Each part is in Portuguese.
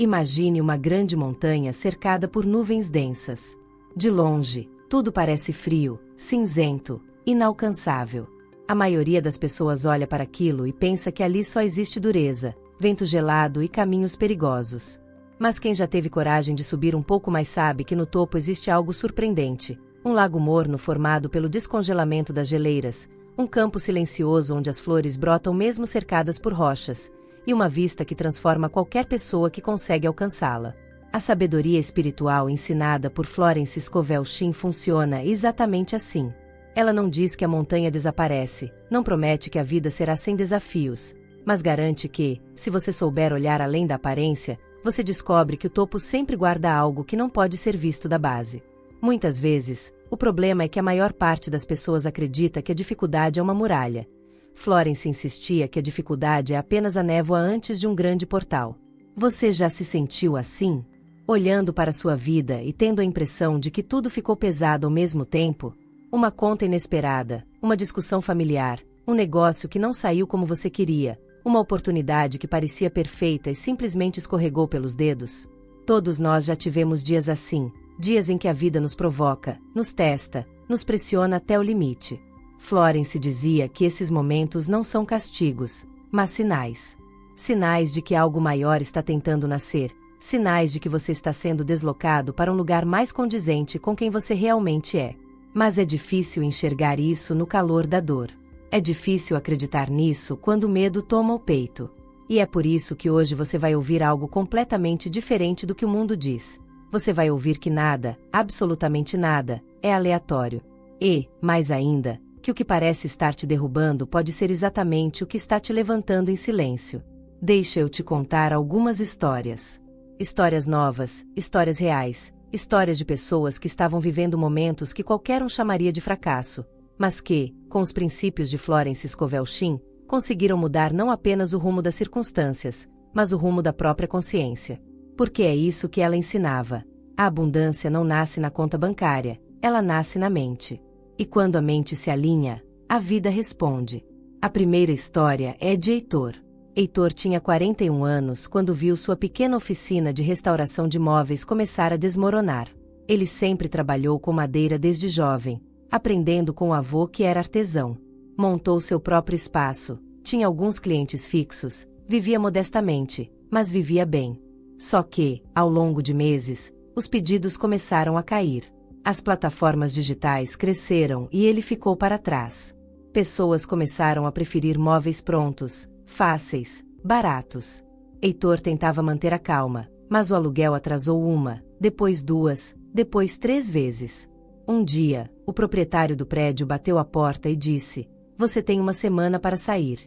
Imagine uma grande montanha cercada por nuvens densas. De longe, tudo parece frio, cinzento, inalcançável. A maioria das pessoas olha para aquilo e pensa que ali só existe dureza, vento gelado e caminhos perigosos. Mas quem já teve coragem de subir um pouco mais sabe que no topo existe algo surpreendente. Um lago morno formado pelo descongelamento das geleiras, um campo silencioso onde as flores brotam mesmo cercadas por rochas, e uma vista que transforma qualquer pessoa que consegue alcançá-la. A sabedoria espiritual ensinada por Florence Scovel Shinn funciona exatamente assim. Ela não diz que a montanha desaparece, não promete que a vida será sem desafios, mas garante que, se você souber olhar além da aparência, você descobre que o topo sempre guarda algo que não pode ser visto da base. Muitas vezes, o problema é que a maior parte das pessoas acredita que a dificuldade é uma muralha. Florence insistia que a dificuldade é apenas a névoa antes de um grande portal. Você já se sentiu assim? Olhando para sua vida e tendo a impressão de que tudo ficou pesado ao mesmo tempo? Uma conta inesperada, uma discussão familiar, um negócio que não saiu como você queria, uma oportunidade que parecia perfeita e simplesmente escorregou pelos dedos? Todos nós já tivemos dias assim, dias em que a vida nos provoca, nos testa, nos pressiona até o limite. Florence dizia que esses momentos não são castigos, mas sinais. Sinais de que algo maior está tentando nascer, sinais de que você está sendo deslocado para um lugar mais condizente com quem você realmente é. Mas é difícil enxergar isso no calor da dor. É difícil acreditar nisso quando o medo toma o peito. E é por isso que hoje você vai ouvir algo completamente diferente do que o mundo diz. Você vai ouvir que nada, absolutamente nada, é aleatório. E, mais ainda, que o que parece estar te derrubando pode ser exatamente o que está te levantando em silêncio. Deixa eu te contar algumas histórias. Histórias novas, histórias reais, histórias de pessoas que estavam vivendo momentos que qualquer um chamaria de fracasso, mas que, com os princípios de Florence Scovel Shinn, conseguiram mudar não apenas o rumo das circunstâncias, mas o rumo da própria consciência. Porque é isso que ela ensinava. A abundância não nasce na conta bancária, ela nasce na mente. E quando a mente se alinha, a vida responde. A primeira história é de Heitor. Heitor tinha 41 anos quando viu sua pequena oficina de restauração de móveis começar a desmoronar. Ele sempre trabalhou com madeira desde jovem, aprendendo com o avô que era artesão. Montou seu próprio espaço, tinha alguns clientes fixos, vivia modestamente, mas vivia bem. Só que, ao longo de meses, os pedidos começaram a cair. As plataformas digitais cresceram e ele ficou para trás. Pessoas começaram a preferir móveis prontos, fáceis, baratos. Heitor tentava manter a calma, mas o aluguel atrasou uma, depois duas, depois 3 vezes. Um dia, o proprietário do prédio bateu à porta e disse: "Você tem uma semana para sair."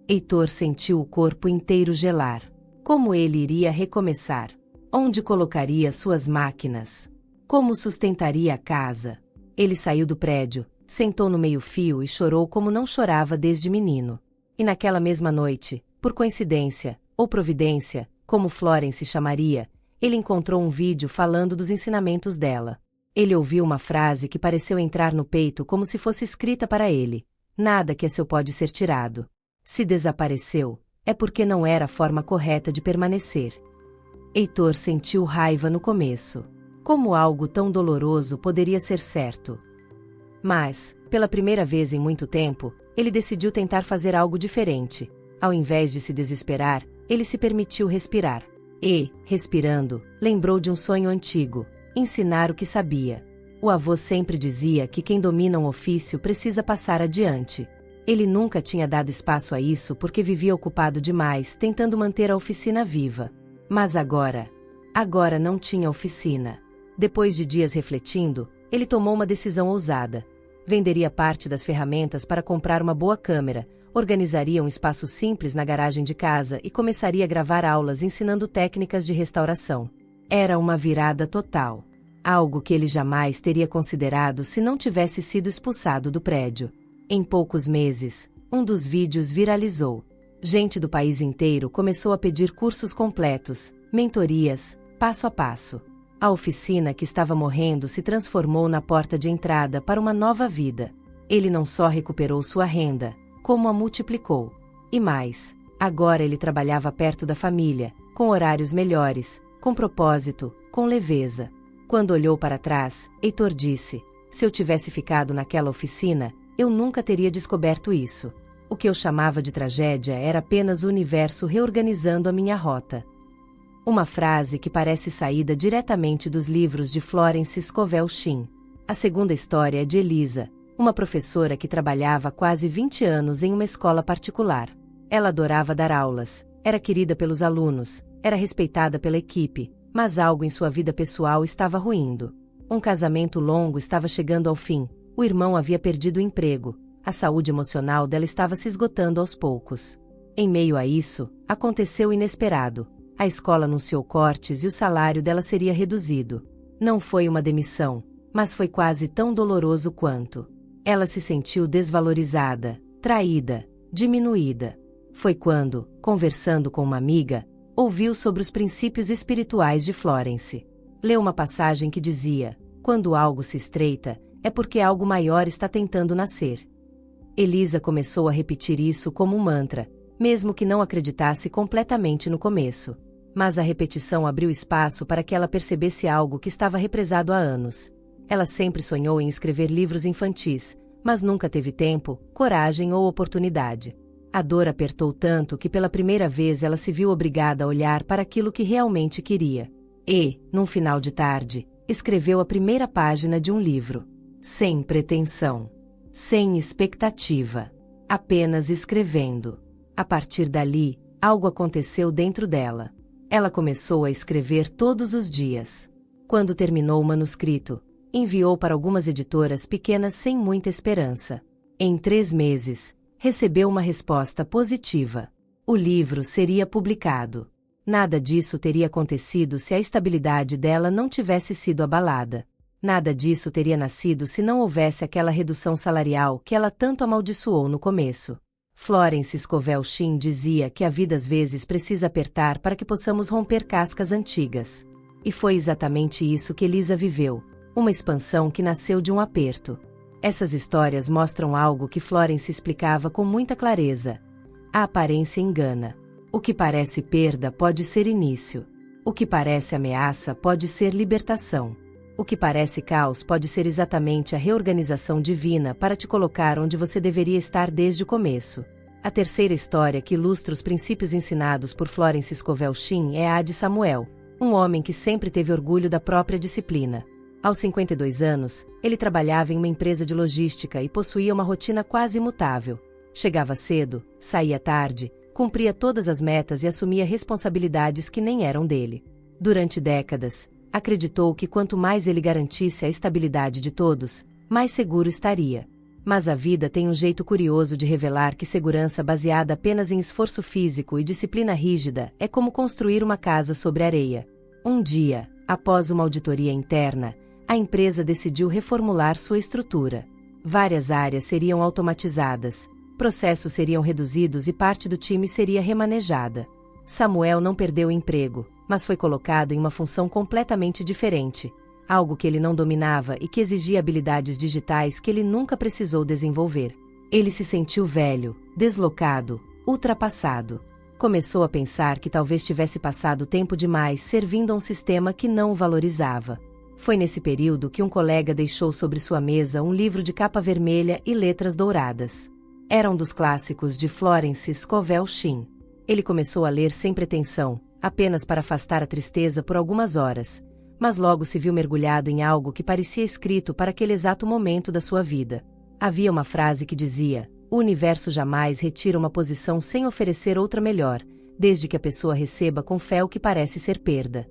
Heitor sentiu o corpo inteiro gelar. Como ele iria recomeçar? Onde colocaria suas máquinas? Como sustentaria a casa? Ele saiu do prédio, sentou no meio-fio e chorou como não chorava desde menino. E naquela mesma noite, por coincidência, ou providência, como Florence chamaria, ele encontrou um vídeo falando dos ensinamentos dela. Ele ouviu uma frase que pareceu entrar no peito como se fosse escrita para ele: "Nada que é seu pode ser tirado. Se desapareceu, é porque não era a forma correta de permanecer." Heitor sentiu raiva no começo. Como algo tão doloroso poderia ser certo? Mas, pela primeira vez em muito tempo, ele decidiu tentar fazer algo diferente. Ao invés de se desesperar, ele se permitiu respirar. E, respirando, lembrou de um sonho antigo: ensinar o que sabia. O avô sempre dizia que quem domina um ofício precisa passar adiante. Ele nunca tinha dado espaço a isso porque vivia ocupado demais tentando manter a oficina viva. Mas agora não tinha oficina. Depois de dias refletindo, ele tomou uma decisão ousada. Venderia parte das ferramentas para comprar uma boa câmera, organizaria um espaço simples na garagem de casa e começaria a gravar aulas ensinando técnicas de restauração. Era uma virada total. Algo que ele jamais teria considerado se não tivesse sido expulsado do prédio. Em poucos meses, um dos vídeos viralizou. Gente do país inteiro começou a pedir cursos completos, mentorias, passo a passo. A oficina que estava morrendo se transformou na porta de entrada para uma nova vida. Ele não só recuperou sua renda, como a multiplicou. E mais, agora ele trabalhava perto da família, com horários melhores, com propósito, com leveza. Quando olhou para trás, Heitor disse: se eu tivesse ficado naquela oficina, eu nunca teria descoberto isso. O que eu chamava de tragédia era apenas o universo reorganizando a minha rota. Uma frase que parece saída diretamente dos livros de Florence Scovel Shinn. A segunda história é de Elisa, uma professora que trabalhava há quase 20 anos em uma escola particular. Ela adorava dar aulas, era querida pelos alunos, era respeitada pela equipe, mas algo em sua vida pessoal estava ruindo. Um casamento longo estava chegando ao fim, o irmão havia perdido o emprego, a saúde emocional dela estava se esgotando aos poucos. Em meio a isso, aconteceu o inesperado. A escola anunciou cortes e o salário dela seria reduzido. Não foi uma demissão, mas foi quase tão doloroso quanto. Ela se sentiu desvalorizada, traída, diminuída. Foi quando, conversando com uma amiga, ouviu sobre os princípios espirituais de Florence. Leu uma passagem que dizia: quando algo se estreita, é porque algo maior está tentando nascer. Elisa começou a repetir isso como um mantra, mesmo que não acreditasse completamente no começo. Mas a repetição abriu espaço para que ela percebesse algo que estava represado há anos. Ela sempre sonhou em escrever livros infantis, mas nunca teve tempo, coragem ou oportunidade. A dor apertou tanto que pela primeira vez ela se viu obrigada a olhar para aquilo que realmente queria. E, num final de tarde, escreveu a primeira página de um livro. Sem pretensão. Sem expectativa. Apenas escrevendo. A partir dali, algo aconteceu dentro dela. Ela começou a escrever todos os dias. Quando terminou o manuscrito, enviou para algumas editoras pequenas sem muita esperança. Em 3 meses, recebeu uma resposta positiva. O livro seria publicado. Nada disso teria acontecido se a estabilidade dela não tivesse sido abalada. Nada disso teria nascido se não houvesse aquela redução salarial que ela tanto amaldiçoou no começo. Florence Scovel Shinn dizia que a vida às vezes precisa apertar para que possamos romper cascas antigas. E foi exatamente isso que Elisa viveu, uma expansão que nasceu de um aperto. Essas histórias mostram algo que Florence explicava com muita clareza. A aparência engana. O que parece perda pode ser início. O que parece ameaça pode ser libertação. O que parece caos pode ser exatamente a reorganização divina para te colocar onde você deveria estar desde o começo. A terceira história que ilustra os princípios ensinados por Florence Scovel Shinn é a de Samuel, um homem que sempre teve orgulho da própria disciplina. Aos 52 anos, ele trabalhava em uma empresa de logística e possuía uma rotina quase imutável. Chegava cedo, saía tarde, cumpria todas as metas e assumia responsabilidades que nem eram dele. Durante décadas, acreditou que quanto mais ele garantisse a estabilidade de todos, mais seguro estaria. Mas a vida tem um jeito curioso de revelar que segurança baseada apenas em esforço físico e disciplina rígida é como construir uma casa sobre areia. Um dia, após uma auditoria interna, a empresa decidiu reformular sua estrutura. Várias áreas seriam automatizadas, processos seriam reduzidos e parte do time seria remanejada. Samuel não perdeu o emprego, mas foi colocado em uma função completamente diferente, algo que ele não dominava e que exigia habilidades digitais que ele nunca precisou desenvolver. Ele se sentiu velho, deslocado, ultrapassado. Começou a pensar que talvez tivesse passado tempo demais servindo a um sistema que não o valorizava. Foi nesse período que um colega deixou sobre sua mesa um livro de capa vermelha e letras douradas. Era um dos clássicos de Florence Scovel Shinn. Ele começou a ler sem pretensão, apenas para afastar a tristeza por algumas horas, mas logo se viu mergulhado em algo que parecia escrito para aquele exato momento da sua vida. Havia uma frase que dizia: o universo jamais retira uma posição sem oferecer outra melhor, desde que a pessoa receba com fé o que parece ser perda.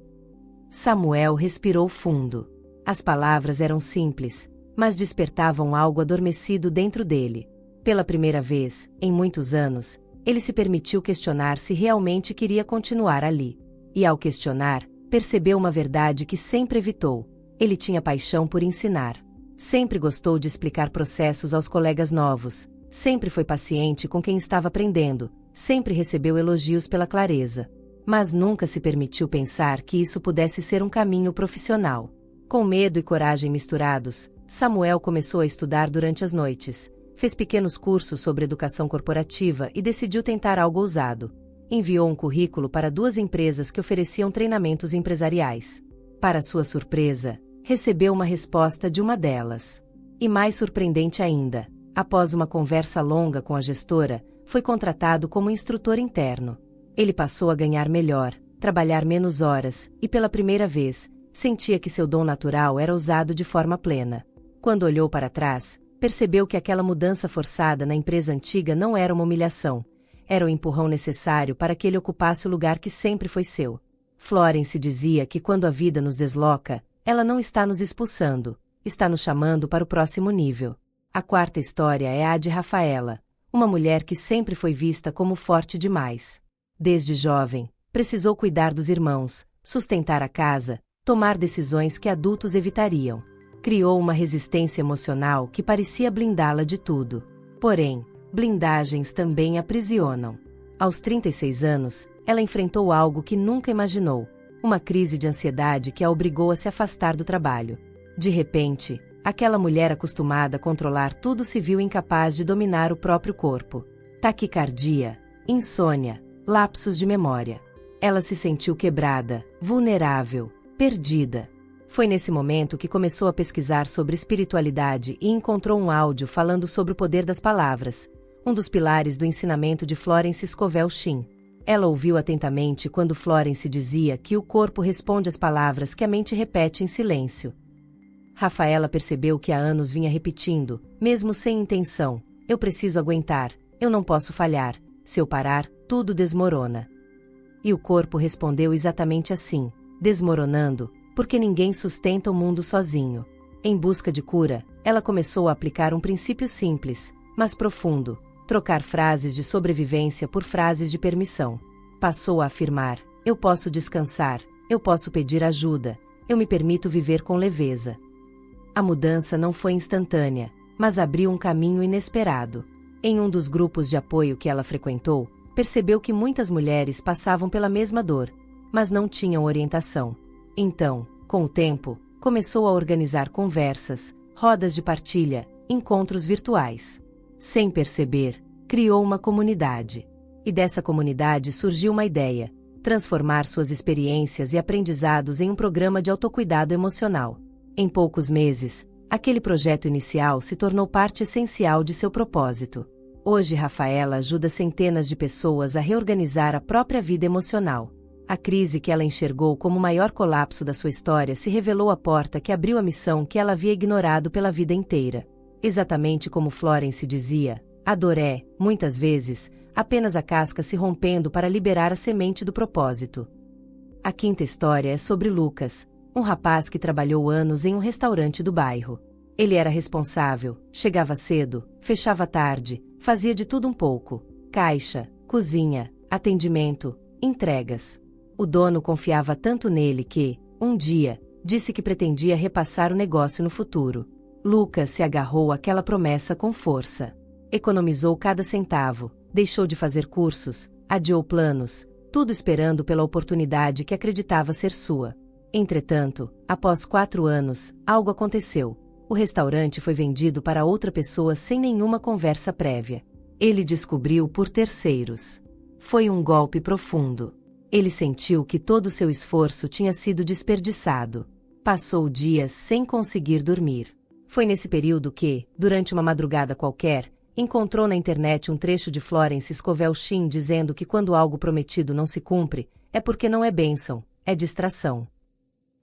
Samuel respirou fundo. As palavras eram simples, mas despertavam algo adormecido dentro dele. Pela primeira vez, em muitos anos, ele se permitiu questionar se realmente queria continuar ali. E ao questionar, percebeu uma verdade que sempre evitou: ele tinha paixão por ensinar. Sempre gostou de explicar processos aos colegas novos, sempre foi paciente com quem estava aprendendo, sempre recebeu elogios pela clareza. Mas nunca se permitiu pensar que isso pudesse ser um caminho profissional. Com medo e coragem misturados, Samuel começou a estudar durante as noites, fez pequenos cursos sobre educação corporativa e decidiu tentar algo ousado: Enviou um currículo para 2 empresas que ofereciam treinamentos empresariais. Para sua surpresa, recebeu uma resposta de uma delas. E mais surpreendente ainda, após uma conversa longa com a gestora, foi contratado como instrutor interno. Ele passou a ganhar melhor, trabalhar menos horas, e pela primeira vez, sentia que seu dom natural era usado de forma plena. Quando olhou para trás, percebeu que aquela mudança forçada na empresa antiga não era uma humilhação. Era o empurrão necessário para que ele ocupasse o lugar que sempre foi seu. Florence dizia que quando a vida nos desloca, ela não está nos expulsando, está nos chamando para o próximo nível. A 4ª história é a de Rafaela, uma mulher que sempre foi vista como forte demais. Desde jovem, precisou cuidar dos irmãos, sustentar a casa, tomar decisões que adultos evitariam. Criou uma resistência emocional que parecia blindá-la de tudo. Porém, blindagens também aprisionam. Aos 36 anos, ela enfrentou algo que nunca imaginou, uma crise de ansiedade que a obrigou a se afastar do trabalho. De repente, aquela mulher acostumada a controlar tudo se viu incapaz de dominar o próprio corpo. Taquicardia, insônia, lapsos de memória. Ela se sentiu quebrada, vulnerável, perdida. Foi nesse momento que começou a pesquisar sobre espiritualidade e encontrou um áudio falando sobre o poder das palavras, um dos pilares do ensinamento de Florence Scovel Shinn. Ela ouviu atentamente quando Florence dizia que o corpo responde às palavras que a mente repete em silêncio. Rafaela percebeu que há anos vinha repetindo, mesmo sem intenção: eu preciso aguentar, eu não posso falhar, se eu parar, tudo desmorona. E o corpo respondeu exatamente assim, desmoronando, porque ninguém sustenta o mundo sozinho. Em busca de cura, ela começou a aplicar um princípio simples, mas profundo: trocar frases de sobrevivência por frases de permissão. Passou a afirmar: eu posso descansar, eu posso pedir ajuda, eu me permito viver com leveza. A mudança não foi instantânea, mas abriu um caminho inesperado. Em um dos grupos de apoio que ela frequentou, percebeu que muitas mulheres passavam pela mesma dor, mas não tinham orientação. Então, com o tempo, começou a organizar conversas, rodas de partilha, encontros virtuais. Sem perceber, criou uma comunidade. E dessa comunidade surgiu uma ideia: transformar suas experiências e aprendizados em um programa de autocuidado emocional. Em poucos meses, aquele projeto inicial se tornou parte essencial de seu propósito. Hoje Rafaela ajuda centenas de pessoas a reorganizar a própria vida emocional. A crise que ela enxergou como o maior colapso da sua história se revelou a porta que abriu a missão que ela havia ignorado pela vida inteira. Exatamente como Florence dizia, a dor é, muitas vezes, apenas a casca se rompendo para liberar a semente do propósito. A 5ª história é sobre Lucas, um rapaz que trabalhou anos em um restaurante do bairro. Ele era responsável, chegava cedo, fechava tarde, fazia de tudo um pouco: caixa, cozinha, atendimento, entregas. O dono confiava tanto nele que, um dia, disse que pretendia repassar o negócio no futuro. Lucas se agarrou àquela promessa com força. Economizou cada centavo, deixou de fazer cursos, adiou planos, tudo esperando pela oportunidade que acreditava ser sua. Entretanto, após 4 anos, algo aconteceu. O restaurante foi vendido para outra pessoa sem nenhuma conversa prévia. Ele descobriu por terceiros. Foi um golpe profundo. Ele sentiu que todo o seu esforço tinha sido desperdiçado. Passou dias sem conseguir dormir. Foi nesse período que, durante uma madrugada qualquer, encontrou na internet um trecho de Florence Scovel Shinn dizendo que quando algo prometido não se cumpre, é porque não é bênção, é distração.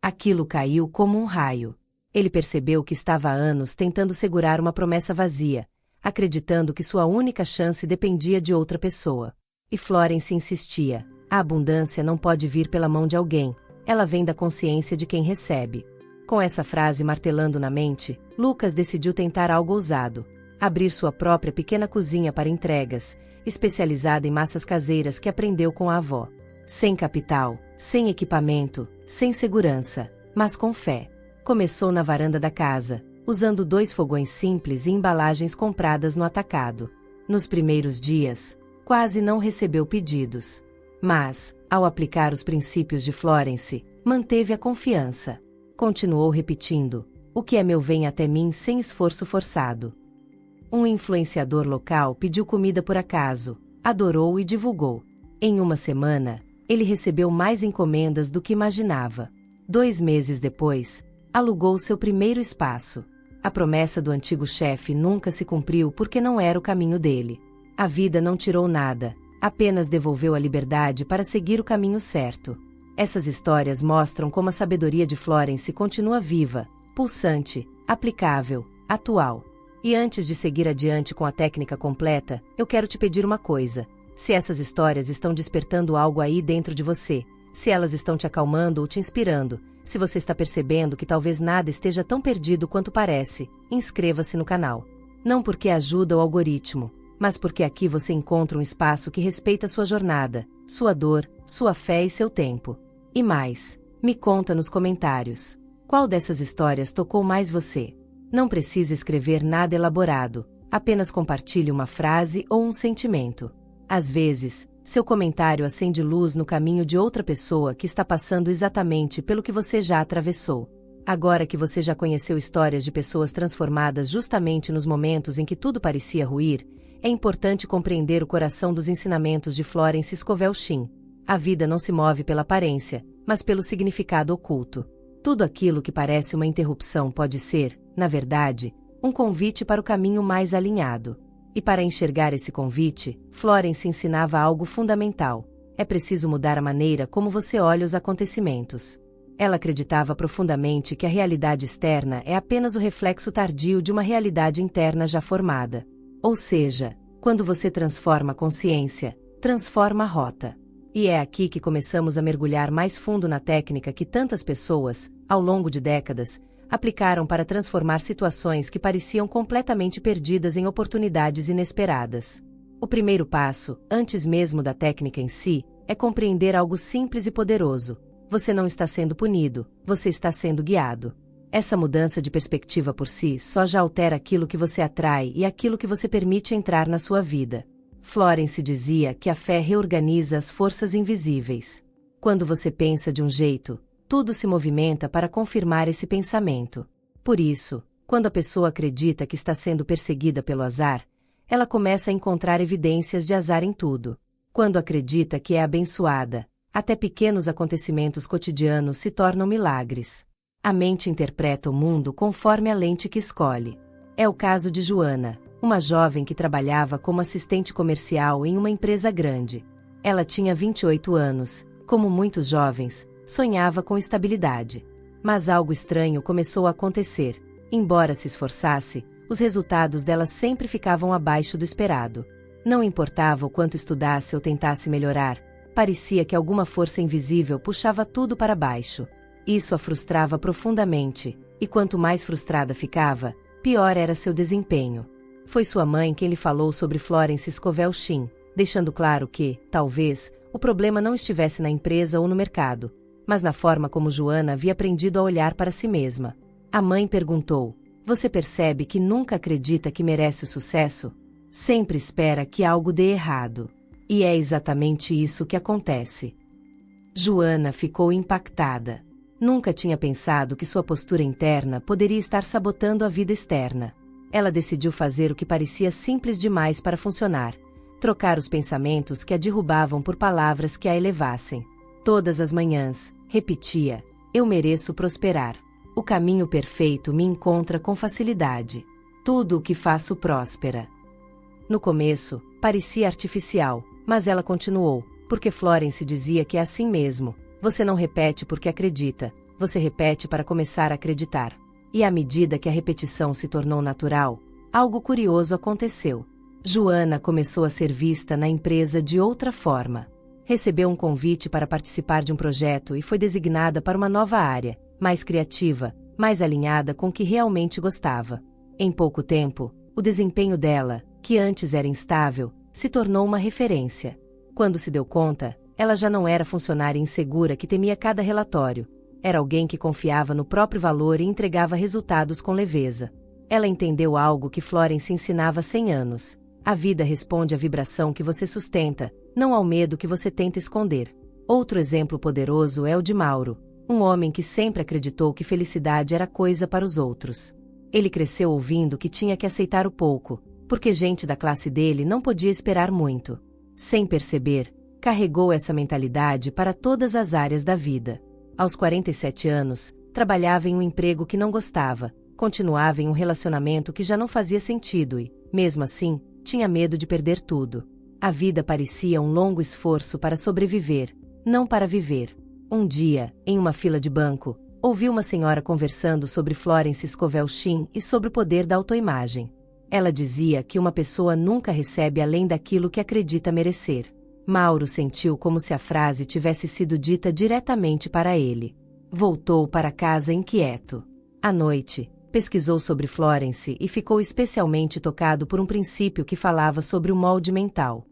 Aquilo caiu como um raio. Ele percebeu que estava há anos tentando segurar uma promessa vazia, acreditando que sua única chance dependia de outra pessoa. E Florence insistia: a abundância não pode vir pela mão de alguém, ela vem da consciência de quem recebe. Com essa frase martelando na mente, Lucas decidiu tentar algo ousado: abrir sua própria pequena cozinha para entregas, especializada em massas caseiras que aprendeu com a avó. Sem capital, sem equipamento, sem segurança, mas com fé. Começou na varanda da casa, usando 2 fogões simples e embalagens compradas no atacado. Nos primeiros dias, quase não recebeu pedidos. Mas, ao aplicar os princípios de Florence, manteve a confiança. Continuou repetindo: o que é meu vem até mim sem esforço forçado. Um influenciador local pediu comida por acaso, adorou e divulgou. Em uma semana, ele recebeu mais encomendas do que imaginava. 2 meses depois, alugou seu primeiro espaço. A promessa do antigo chefe nunca se cumpriu porque não era o caminho dele. A vida não tirou nada, apenas devolveu a liberdade para seguir o caminho certo. Essas histórias mostram como a sabedoria de Florence continua viva, pulsante, aplicável, atual. E antes de seguir adiante com a técnica completa, eu quero te pedir uma coisa. Se essas histórias estão despertando algo aí dentro de você, se elas estão te acalmando ou te inspirando, se você está percebendo que talvez nada esteja tão perdido quanto parece, inscreva-se no canal. Não porque ajuda o algoritmo, mas porque aqui você encontra um espaço que respeita sua jornada, sua dor, sua fé e seu tempo. E mais, me conta nos comentários. Qual dessas histórias tocou mais você? Não precisa escrever nada elaborado, apenas compartilhe uma frase ou um sentimento. Às vezes, seu comentário acende luz no caminho de outra pessoa que está passando exatamente pelo que você já atravessou. Agora que você já conheceu histórias de pessoas transformadas justamente nos momentos em que tudo parecia ruir, é importante compreender o coração dos ensinamentos de Florence Scovel Shinn. A vida não se move pela aparência, mas pelo significado oculto. Tudo aquilo que parece uma interrupção pode ser, na verdade, um convite para o caminho mais alinhado. E para enxergar esse convite, Florence ensinava algo fundamental. É preciso mudar a maneira como você olha os acontecimentos. Ela acreditava profundamente que a realidade externa é apenas o reflexo tardio de uma realidade interna já formada. Ou seja, quando você transforma a consciência, transforma a rota. E é aqui que começamos a mergulhar mais fundo na técnica que tantas pessoas, ao longo de décadas, aplicaram para transformar situações que pareciam completamente perdidas em oportunidades inesperadas. O primeiro passo, antes mesmo da técnica em si, é compreender algo simples e poderoso. Você não está sendo punido, você está sendo guiado. Essa mudança de perspectiva por si só já altera aquilo que você atrai e aquilo que você permite entrar na sua vida. Florence dizia que a fé reorganiza as forças invisíveis. Quando você pensa de um jeito, tudo se movimenta para confirmar esse pensamento. Por isso, quando a pessoa acredita que está sendo perseguida pelo azar, ela começa a encontrar evidências de azar em tudo. Quando acredita que é abençoada, até pequenos acontecimentos cotidianos se tornam milagres. A mente interpreta o mundo conforme a lente que escolhe. É o caso de Joana, uma jovem que trabalhava como assistente comercial em uma empresa grande. Ela tinha 28 anos, como muitos jovens, sonhava com estabilidade. Mas algo estranho começou a acontecer. Embora se esforçasse, os resultados dela sempre ficavam abaixo do esperado. Não importava o quanto estudasse ou tentasse melhorar, parecia que alguma força invisível puxava tudo para baixo. Isso a frustrava profundamente, e quanto mais frustrada ficava, pior era seu desempenho. Foi sua mãe quem lhe falou sobre Florence Scovel Shinn, deixando claro que, talvez, o problema não estivesse na empresa ou no mercado, mas na forma como Joana havia aprendido a olhar para si mesma. A mãe perguntou: "Você percebe que nunca acredita que merece o sucesso? Sempre espera que algo dê errado." E é exatamente isso que acontece. Joana ficou impactada. Nunca tinha pensado que sua postura interna poderia estar sabotando a vida externa. Ela decidiu fazer o que parecia simples demais para funcionar: trocar os pensamentos que a derrubavam por palavras que a elevassem. Todas as manhãs, repetia: "Eu mereço prosperar. O caminho perfeito me encontra com facilidade. Tudo o que faço próspera." No começo, parecia artificial, mas ela continuou, porque Florence dizia que é assim mesmo. Você não repete porque acredita, você repete para começar a acreditar. E à medida que a repetição se tornou natural, algo curioso aconteceu. Joana começou a ser vista na empresa de outra forma. Recebeu um convite para participar de um projeto e foi designada para uma nova área, mais criativa, mais alinhada com o que realmente gostava. Em pouco tempo, o desempenho dela, que antes era instável, se tornou uma referência. Quando se deu conta, ela já não era funcionária insegura que temia cada relatório. Era alguém que confiava no próprio valor e entregava resultados com leveza. Ela entendeu algo que Florence ensinava há 100 anos. A vida responde à vibração que você sustenta, não ao medo que você tenta esconder. Outro exemplo poderoso é o de Mauro, um homem que sempre acreditou que felicidade era coisa para os outros. Ele cresceu ouvindo que tinha que aceitar o pouco, porque gente da classe dele não podia esperar muito. Sem perceber, Carregou essa mentalidade para todas as áreas da vida. Aos 47 anos, trabalhava em um emprego que não gostava, continuava em um relacionamento que já não fazia sentido e, mesmo assim, tinha medo de perder tudo. A vida parecia um longo esforço para sobreviver, não para viver. Um dia, em uma fila de banco, ouviu uma senhora conversando sobre Florence Scovel Shinn e sobre o poder da autoimagem. Ela dizia que uma pessoa nunca recebe além daquilo que acredita merecer. Mauro sentiu como se a frase tivesse sido dita diretamente para ele. Voltou para casa inquieto. À noite, pesquisou sobre Florence e ficou especialmente tocado por um princípio que falava sobre o molde mental.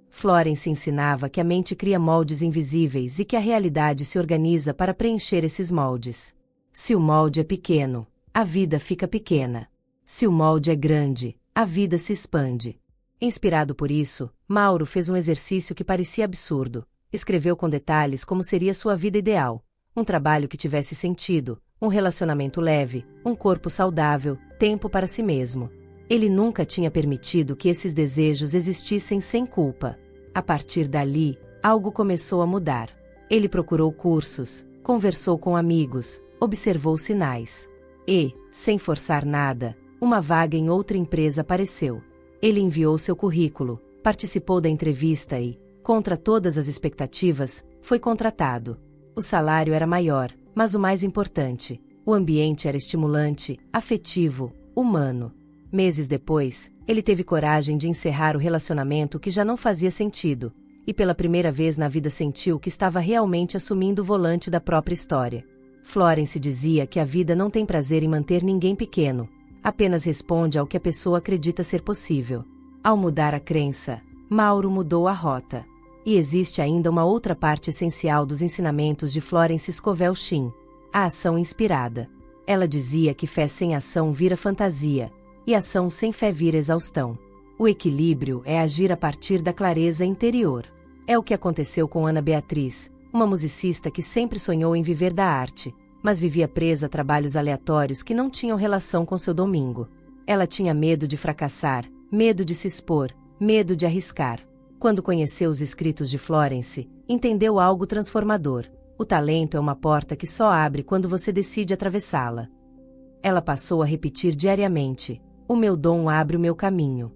Florence ensinava que a mente cria moldes invisíveis e que a realidade se organiza para preencher esses moldes. Se o molde é pequeno, a vida fica pequena. Se o molde é grande, a vida se expande. Inspirado por isso, Mauro fez um exercício que parecia absurdo. Escreveu com detalhes como seria sua vida ideal. Um trabalho que tivesse sentido, um relacionamento leve, um corpo saudável, tempo para si mesmo. Ele nunca tinha permitido que esses desejos existissem sem culpa. A partir dali, algo começou a mudar. Ele procurou cursos, conversou com amigos, observou sinais. E, sem forçar nada, uma vaga em outra empresa apareceu. Ele enviou seu currículo, participou da entrevista e, contra todas as expectativas, foi contratado. O salário era maior, mas o mais importante, o ambiente era estimulante, afetivo, humano. Meses depois, ele teve coragem de encerrar o relacionamento que já não fazia sentido, e pela primeira vez na vida sentiu que estava realmente assumindo o volante da própria história. Florence dizia que a vida não tem prazer em manter ninguém pequeno, apenas responde ao que a pessoa acredita ser possível. Ao mudar a crença, Mauro mudou a rota. E existe ainda uma outra parte essencial dos ensinamentos de Florence Scovel Shinn: a ação inspirada. Ela dizia que fé sem ação vira fantasia, e ação sem fé vira exaustão. O equilíbrio é agir a partir da clareza interior. É o que aconteceu com Ana Beatriz, uma musicista que sempre sonhou em viver da arte, mas vivia presa a trabalhos aleatórios que não tinham relação com seu domingo. Ela tinha medo de fracassar, medo de se expor, medo de arriscar. Quando conheceu os escritos de Florence, entendeu algo transformador. O talento é uma porta que só abre quando você decide atravessá-la. Ela passou a repetir diariamente: o meu dom abre o meu caminho.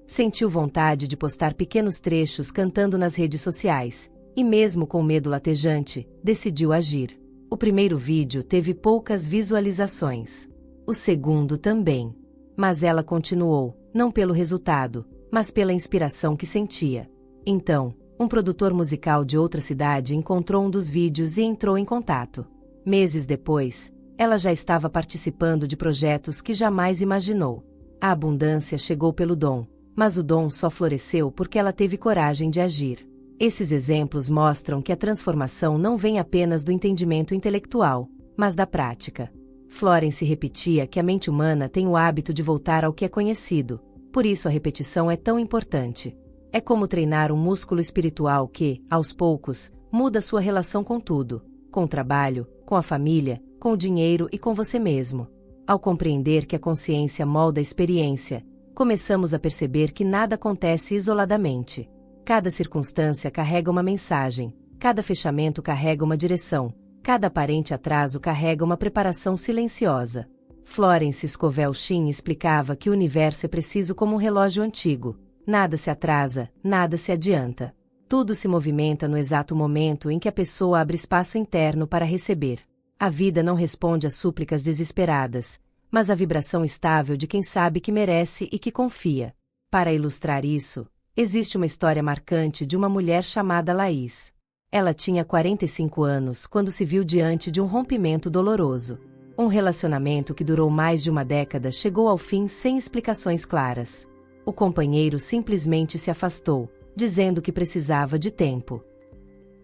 Sentiu vontade de postar pequenos trechos cantando nas redes sociais, e mesmo com medo latejante, decidiu agir. O primeiro vídeo teve poucas visualizações. O segundo também. Mas ela continuou, não pelo resultado, mas pela inspiração que sentia. Então, um produtor musical de outra cidade encontrou um dos vídeos e entrou em contato. Meses depois, ela já estava participando de projetos que jamais imaginou. A abundância chegou pelo dom, mas o dom só floresceu porque ela teve coragem de agir. Esses exemplos mostram que a transformação não vem apenas do entendimento intelectual, mas da prática. Florence repetia que a mente humana tem o hábito de voltar ao que é conhecido, por isso a repetição é tão importante. É como treinar um músculo espiritual que, aos poucos, muda sua relação com tudo, com o trabalho, com a família, com o dinheiro e com você mesmo. Ao compreender que a consciência molda a experiência, começamos a perceber que nada acontece isoladamente. Cada circunstância carrega uma mensagem, cada fechamento carrega uma direção, cada aparente atraso carrega uma preparação silenciosa. Florence Scovel Shinn explicava que o universo é preciso como um relógio antigo. Nada se atrasa, nada se adianta. Tudo se movimenta no exato momento em que a pessoa abre espaço interno para receber. A vida não responde a súplicas desesperadas, mas a vibração estável de quem sabe que merece e que confia. Para ilustrar isso, existe uma história marcante de uma mulher chamada Laís. Ela tinha 45 anos quando se viu diante de um rompimento doloroso. Um relacionamento que durou mais de uma década chegou ao fim sem explicações claras. O companheiro simplesmente se afastou, dizendo que precisava de tempo.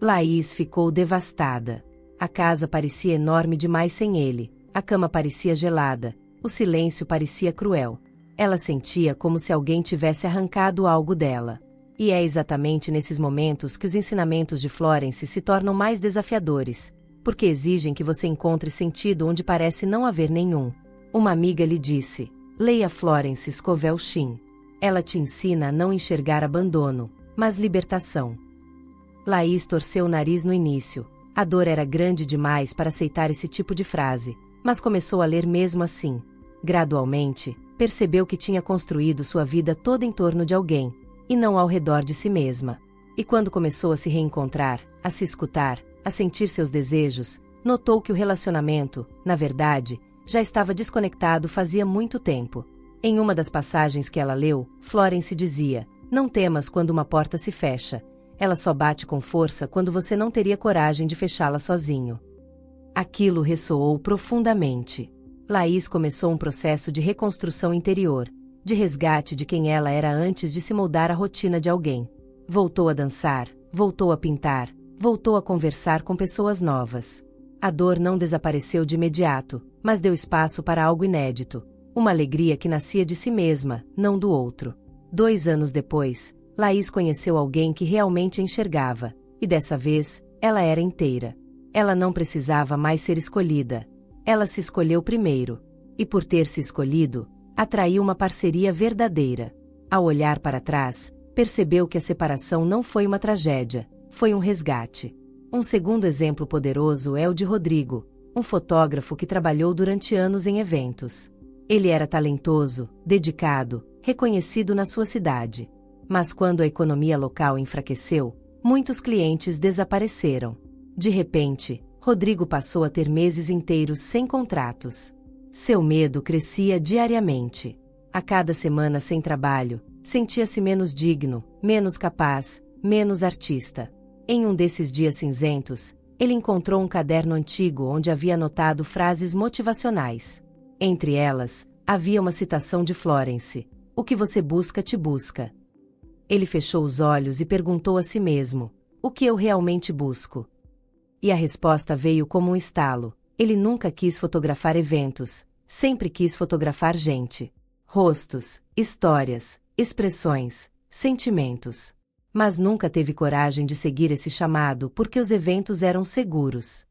Laís ficou devastada. A casa parecia enorme demais sem ele, a cama parecia gelada, o silêncio parecia cruel. Ela sentia como se alguém tivesse arrancado algo dela. E é exatamente nesses momentos que os ensinamentos de Florence se tornam mais desafiadores, porque exigem que você encontre sentido onde parece não haver nenhum. Uma amiga lhe disse: leia Florence Scovel Shinn. Ela te ensina a não enxergar abandono, mas libertação. Laís torceu o nariz no início. A dor era grande demais para aceitar esse tipo de frase, mas começou a ler mesmo assim. Gradualmente, percebeu que tinha construído sua vida toda em torno de alguém, e não ao redor de si mesma. E quando começou a se reencontrar, a se escutar, a sentir seus desejos, notou que o relacionamento, na verdade, já estava desconectado fazia muito tempo. Em uma das passagens que ela leu, Florence dizia: "Não temas quando uma porta se fecha. Ela só bate com força quando você não teria coragem de fechá-la sozinho." Aquilo ressoou profundamente. Laís começou um processo de reconstrução interior, de resgate de quem ela era antes de se moldar à rotina de alguém. Voltou a dançar, voltou a pintar, voltou a conversar com pessoas novas. A dor não desapareceu de imediato, mas deu espaço para algo inédito, uma alegria que nascia de si mesma, não do outro. 2 anos depois, Laís conheceu alguém que realmente enxergava, e dessa vez, ela era inteira. Ela não precisava mais ser escolhida. Ela se escolheu primeiro. E por ter se escolhido, atraiu uma parceria verdadeira. Ao olhar para trás, percebeu que a separação não foi uma tragédia, foi um resgate. Um segundo exemplo poderoso é o de Rodrigo, um fotógrafo que trabalhou durante anos em eventos. Ele era talentoso, dedicado, reconhecido na sua cidade. Mas quando a economia local enfraqueceu, muitos clientes desapareceram. De repente, Rodrigo passou a ter meses inteiros sem contratos. Seu medo crescia diariamente. A cada semana sem trabalho, sentia-se menos digno, menos capaz, menos artista. Em um desses dias cinzentos, ele encontrou um caderno antigo onde havia anotado frases motivacionais. Entre elas, havia uma citação de Florence: "O que você busca te busca." Ele fechou os olhos e perguntou a si mesmo: "O que eu realmente busco?" E a resposta veio como um estalo. Ele nunca quis fotografar eventos, sempre quis fotografar gente. Rostos, histórias, expressões, sentimentos. Mas nunca teve coragem de seguir esse chamado porque os eventos eram seguros.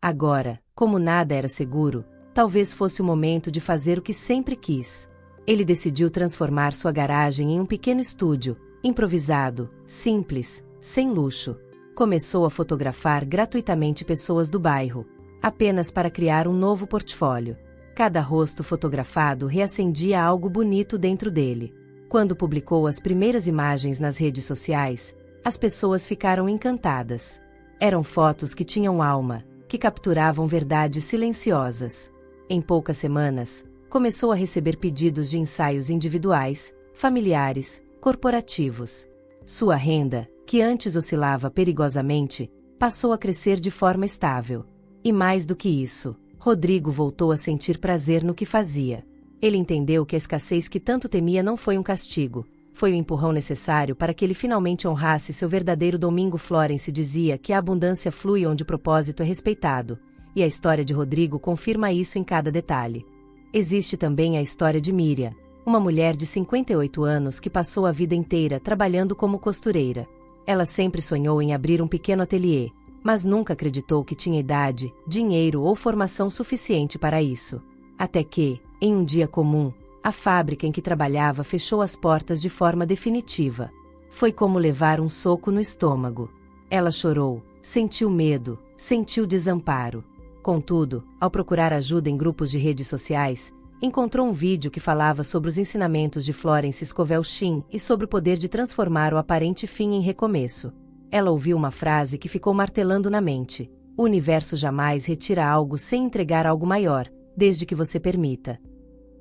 Agora, como nada era seguro, talvez fosse o momento de fazer o que sempre quis. Ele decidiu transformar sua garagem em um pequeno estúdio, improvisado, simples, sem luxo. Começou a fotografar gratuitamente pessoas do bairro, apenas para criar um novo portfólio. Cada rosto fotografado reacendia algo bonito dentro dele. Quando publicou as primeiras imagens nas redes sociais, as pessoas ficaram encantadas. Eram fotos que tinham alma, que capturavam verdades silenciosas. Em poucas semanas, começou a receber pedidos de ensaios individuais, familiares, corporativos. Sua renda, que antes oscilava perigosamente, passou a crescer de forma estável. E mais do que isso, Rodrigo voltou a sentir prazer no que fazia. Ele entendeu que a escassez que tanto temia não foi um castigo, foi o empurrão necessário para que ele finalmente honrasse seu verdadeiro domingo. Florence dizia que a abundância flui onde o propósito é respeitado, e a história de Rodrigo confirma isso em cada detalhe. Existe também a história de Miriam, uma mulher de 58 anos que passou a vida inteira trabalhando como costureira. Ela sempre sonhou em abrir um pequeno ateliê, mas nunca acreditou que tinha idade, dinheiro ou formação suficiente para isso. Até que, em um dia comum, a fábrica em que trabalhava fechou as portas de forma definitiva. Foi como levar um soco no estômago. Ela chorou, sentiu medo, sentiu desamparo. Contudo, ao procurar ajuda em grupos de redes sociais, encontrou um vídeo que falava sobre os ensinamentos de Florence Scovel Shinn e sobre o poder de transformar o aparente fim em recomeço. Ela ouviu uma frase que ficou martelando na mente: "O universo jamais retira algo sem entregar algo maior, desde que você permita."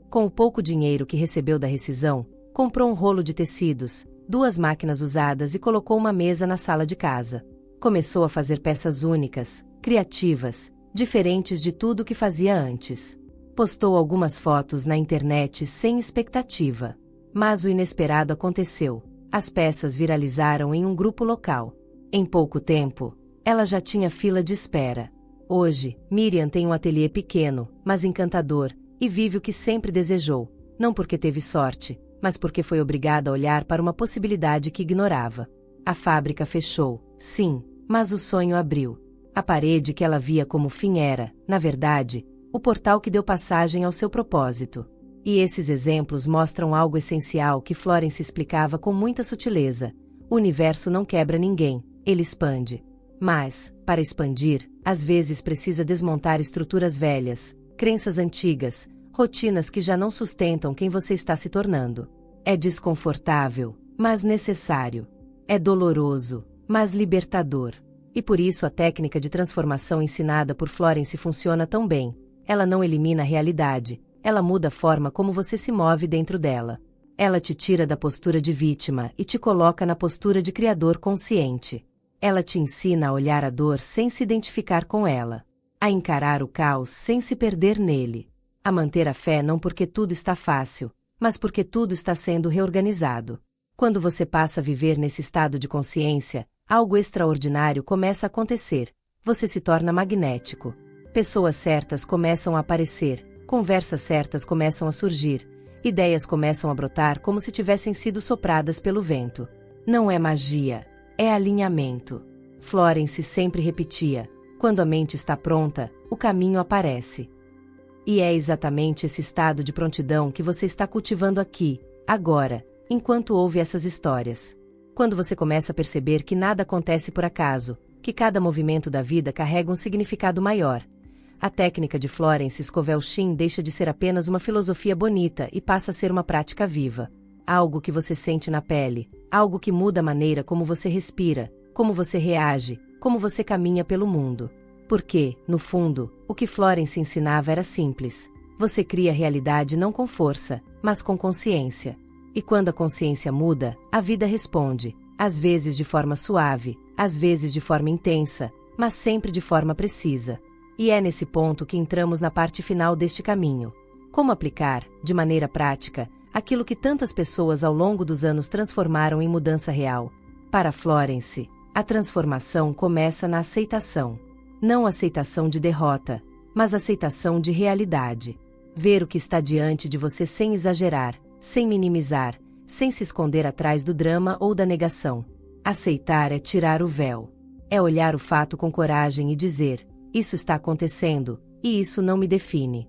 Com o pouco dinheiro que recebeu da rescisão, comprou um rolo de tecidos, 2 máquinas usadas e colocou uma mesa na sala de casa. Começou a fazer peças únicas, criativas, diferentes de tudo que fazia antes. Postou algumas fotos na internet sem expectativa. Mas o inesperado aconteceu. As peças viralizaram em um grupo local. Em pouco tempo, ela já tinha fila de espera. Hoje, Miriam tem um ateliê pequeno, mas encantador, e vive o que sempre desejou, não porque teve sorte, mas porque foi obrigada a olhar para uma possibilidade que ignorava. A fábrica fechou, sim, mas o sonho abriu. A parede que ela via como fim era, na verdade, o portal que deu passagem ao seu propósito. E esses exemplos mostram algo essencial que Florence explicava com muita sutileza: o universo não quebra ninguém, ele expande. Mas, para expandir, às vezes precisa desmontar estruturas velhas, crenças antigas, rotinas que já não sustentam quem você está se tornando. É desconfortável, mas necessário. É doloroso, mas libertador. E por isso a técnica de transformação ensinada por Florence funciona tão bem. Ela não elimina a realidade, ela muda a forma como você se move dentro dela. Ela te tira da postura de vítima e te coloca na postura de criador consciente. Ela te ensina a olhar a dor sem se identificar com ela, a encarar o caos sem se perder nele, a manter a fé não porque tudo está fácil, mas porque tudo está sendo reorganizado. Quando você passa a viver nesse estado de consciência, algo extraordinário começa a acontecer, você se torna magnético. Pessoas certas começam a aparecer, conversas certas começam a surgir, ideias começam a brotar como se tivessem sido sopradas pelo vento. Não é magia, é alinhamento. Florence sempre repetia: quando a mente está pronta, o caminho aparece. E é exatamente esse estado de prontidão que você está cultivando aqui, agora, enquanto ouve essas histórias. Quando você começa a perceber que nada acontece por acaso, que cada movimento da vida carrega um significado maior, a técnica de Florence Scovel Shinn deixa de ser apenas uma filosofia bonita e passa a ser uma prática viva. Algo que você sente na pele, algo que muda a maneira como você respira, como você reage, como você caminha pelo mundo. Porque, no fundo, o que Florence ensinava era simples. Você cria a realidade não com força, mas com consciência. E quando a consciência muda, a vida responde, às vezes de forma suave, às vezes de forma intensa, mas sempre de forma precisa. E é nesse ponto que entramos na parte final deste caminho. Como aplicar, de maneira prática, aquilo que tantas pessoas ao longo dos anos transformaram em mudança real. Para Florence, a transformação começa na aceitação. Não aceitação de derrota, mas aceitação de realidade. Ver o que está diante de você sem exagerar, sem minimizar, sem se esconder atrás do drama ou da negação. Aceitar é tirar o véu. É olhar o fato com coragem e dizer: isso está acontecendo, e isso não me define.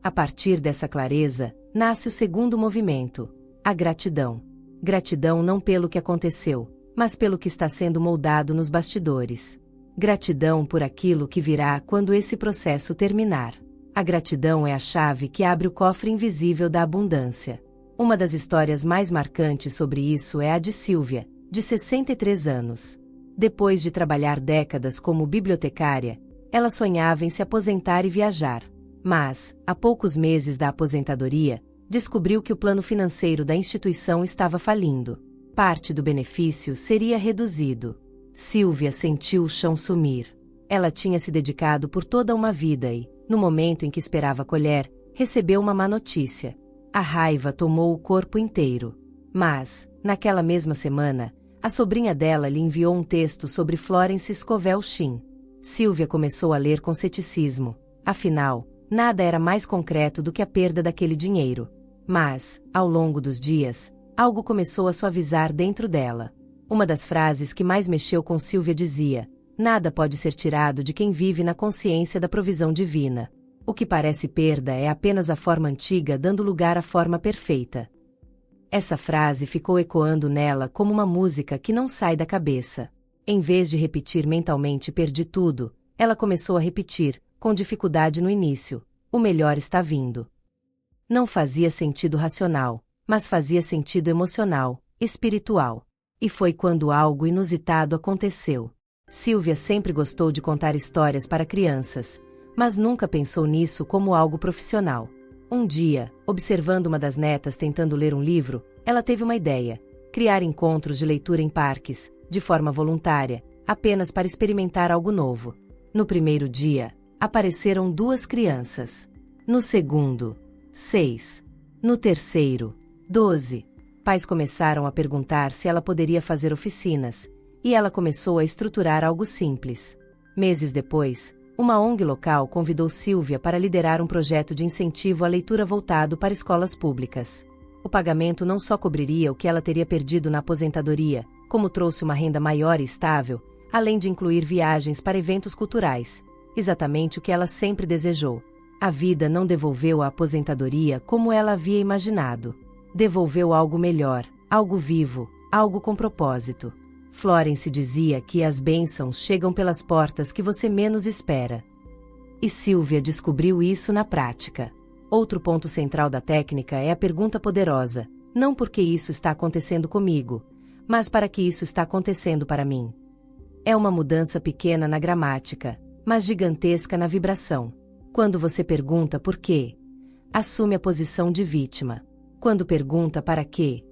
A partir dessa clareza, nasce o segundo movimento, a gratidão. Gratidão não pelo que aconteceu, mas pelo que está sendo moldado nos bastidores. Gratidão por aquilo que virá quando esse processo terminar. A gratidão é a chave que abre o cofre invisível da abundância. Uma das histórias mais marcantes sobre isso é a de Sylvia, de 63 anos. Depois de trabalhar décadas como bibliotecária, ela sonhava em se aposentar e viajar. Mas, a poucos meses da aposentadoria, descobriu que o plano financeiro da instituição estava falindo. Parte do benefício seria reduzido. Sylvia sentiu o chão sumir. Ela tinha se dedicado por toda uma vida e, no momento em que esperava colher, recebeu uma má notícia. A raiva tomou o corpo inteiro. Mas, naquela mesma semana, a sobrinha dela lhe enviou um texto sobre Florence Scovel Shinn. Sylvia começou a ler com ceticismo. Afinal, nada era mais concreto do que a perda daquele dinheiro. Mas, ao longo dos dias, algo começou a suavizar dentro dela. Uma das frases que mais mexeu com Sylvia dizia: nada pode ser tirado de quem vive na consciência da provisão divina. O que parece perda é apenas a forma antiga dando lugar à forma perfeita. Essa frase ficou ecoando nela como uma música que não sai da cabeça. Em vez de repetir mentalmente "perdi tudo", ela começou a repetir, com dificuldade no início: o melhor está vindo. Não fazia sentido racional, mas fazia sentido emocional, espiritual. E foi quando algo inusitado aconteceu. Sylvia sempre gostou de contar histórias para crianças, mas nunca pensou nisso como algo profissional. Um dia, observando uma das netas tentando ler um livro, ela teve uma ideia: criar encontros de leitura em parques, de forma voluntária, apenas para experimentar algo novo. No primeiro dia, apareceram 2 crianças. No segundo, 6. No terceiro, 12. Pais começaram a perguntar se ela poderia fazer oficinas, e ela começou a estruturar algo simples. Meses depois, uma ONG local convidou Sylvia para liderar um projeto de incentivo à leitura voltado para escolas públicas. O pagamento não só cobriria o que ela teria perdido na aposentadoria, como trouxe uma renda maior e estável, além de incluir viagens para eventos culturais, exatamente o que ela sempre desejou. A vida não devolveu a aposentadoria como ela havia imaginado. Devolveu algo melhor, algo vivo, algo com propósito. Florence dizia que as bênçãos chegam pelas portas que você menos espera. E Sylvia descobriu isso na prática. Outro ponto central da técnica é a pergunta poderosa: não porque isso está acontecendo comigo, mas para que isso está acontecendo para mim. É uma mudança pequena na gramática, mas gigantesca na vibração. Quando você pergunta por quê, assume a posição de vítima. Quando pergunta para quê,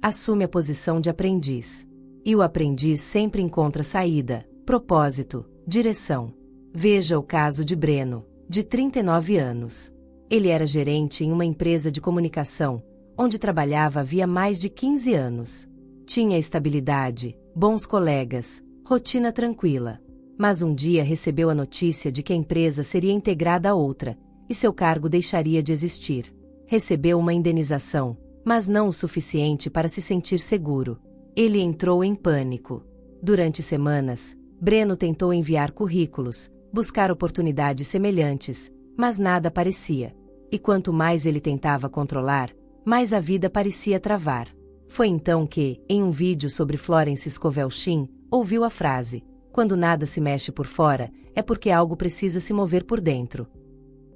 assume a posição de aprendiz. E o aprendiz sempre encontra saída, propósito, direção. Veja o caso de Breno, de 39 anos. Ele era gerente em uma empresa de comunicação, onde trabalhava havia mais de 15 anos. Tinha estabilidade, bons colegas, rotina tranquila. Mas um dia recebeu a notícia de que a empresa seria integrada a outra, e seu cargo deixaria de existir. Recebeu uma indenização, mas não o suficiente para se sentir seguro. Ele entrou em pânico. Durante semanas, Breno tentou enviar currículos, buscar oportunidades semelhantes, mas nada aparecia. E quanto mais ele tentava controlar, mais a vida parecia travar. Foi então que, em um vídeo sobre Florence Scovel Shinn, ouviu a frase: quando nada se mexe por fora, é porque algo precisa se mover por dentro.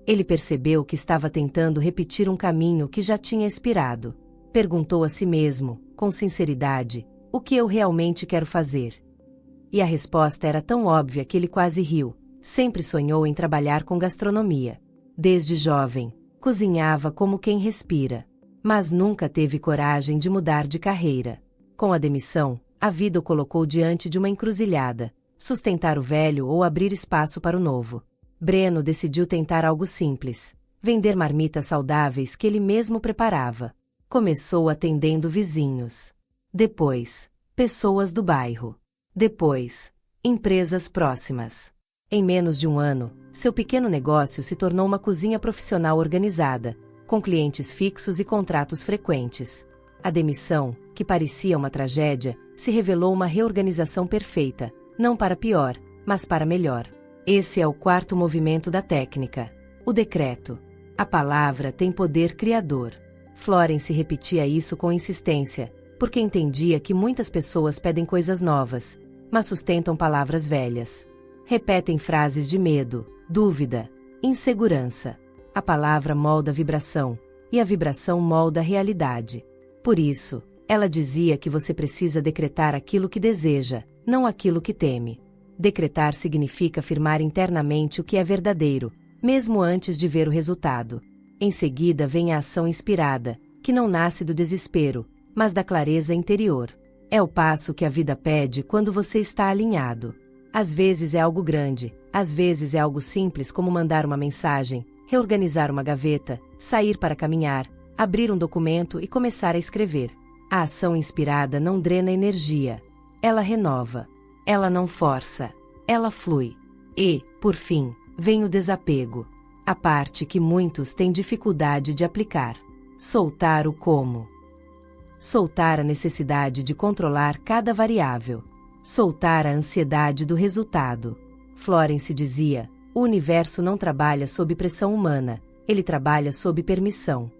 Ele percebeu que estava tentando repetir um caminho que já tinha expirado. Perguntou a si mesmo, com sinceridade: o que eu realmente quero fazer? E a resposta era tão óbvia que ele quase riu. Sempre sonhou em trabalhar com gastronomia. Desde jovem, cozinhava como quem respira. Mas nunca teve coragem de mudar de carreira. Com a demissão, a vida o colocou diante de uma encruzilhada: sustentar o velho ou abrir espaço para o novo. Breno decidiu tentar algo simples: vender marmitas saudáveis que ele mesmo preparava. Começou atendendo vizinhos. Depois, pessoas do bairro. Depois, empresas próximas. Em menos de um ano, seu pequeno negócio se tornou uma cozinha profissional organizada, com clientes fixos e contratos frequentes. A demissão, que parecia uma tragédia, se revelou uma reorganização perfeita, não para pior, mas para melhor. Esse é o quarto movimento da técnica: o decreto. A palavra tem poder criador. Florence repetia isso com insistência, porque entendia que muitas pessoas pedem coisas novas, mas sustentam palavras velhas. Repetem frases de medo, dúvida, insegurança. A palavra molda a vibração, e a vibração molda a realidade. Por isso, ela dizia que você precisa decretar aquilo que deseja, não aquilo que teme. Decretar significa afirmar internamente o que é verdadeiro, mesmo antes de ver o resultado. Em seguida vem a ação inspirada, que não nasce do desespero, mas da clareza interior. É o passo que a vida pede quando você está alinhado. Às vezes é algo grande, às vezes é algo simples como mandar uma mensagem, reorganizar uma gaveta, sair para caminhar, abrir um documento e começar a escrever. A ação inspirada não drena energia. Ela renova. Ela não força. Ela flui. E, por fim, vem o desapego. A parte que muitos têm dificuldade de aplicar. Soltar o como. Soltar a necessidade de controlar cada variável. Soltar a ansiedade do resultado. Florence dizia: o universo não trabalha sob pressão humana, ele trabalha sob permissão.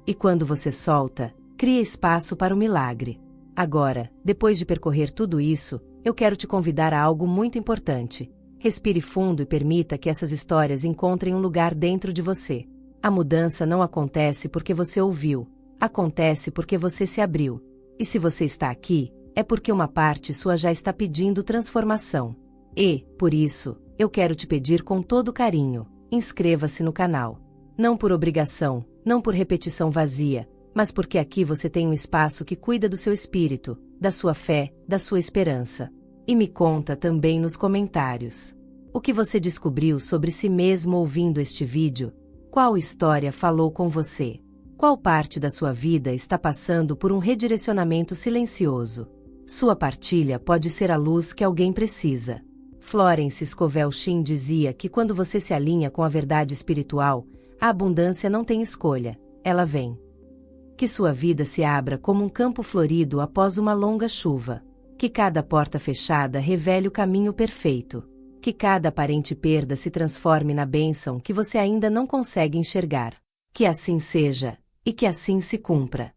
E quando você solta, cria espaço para o milagre. Agora, depois de percorrer tudo isso, eu quero te convidar a algo muito importante. Respire fundo e permita que essas histórias encontrem um lugar dentro de você. A mudança não acontece porque você ouviu, acontece porque você se abriu. E se você está aqui, é porque uma parte sua já está pedindo transformação. E, por isso, eu quero te pedir com todo carinho: inscreva-se no canal. Não por obrigação, não por repetição vazia, mas porque aqui você tem um espaço que cuida do seu espírito, da sua fé, da sua esperança. E me conta também nos comentários: o que você descobriu sobre si mesmo ouvindo este vídeo? Qual história falou com você? Qual parte da sua vida está passando por um redirecionamento silencioso? Sua partilha pode ser a luz que alguém precisa. Florence Scovel Shinn dizia que quando você se alinha com a verdade espiritual, a abundância não tem escolha, ela vem. Que sua vida se abra como um campo florido após uma longa chuva. Que cada porta fechada revele o caminho perfeito. Que cada aparente perda se transforme na bênção que você ainda não consegue enxergar. Que assim seja, e que assim se cumpra.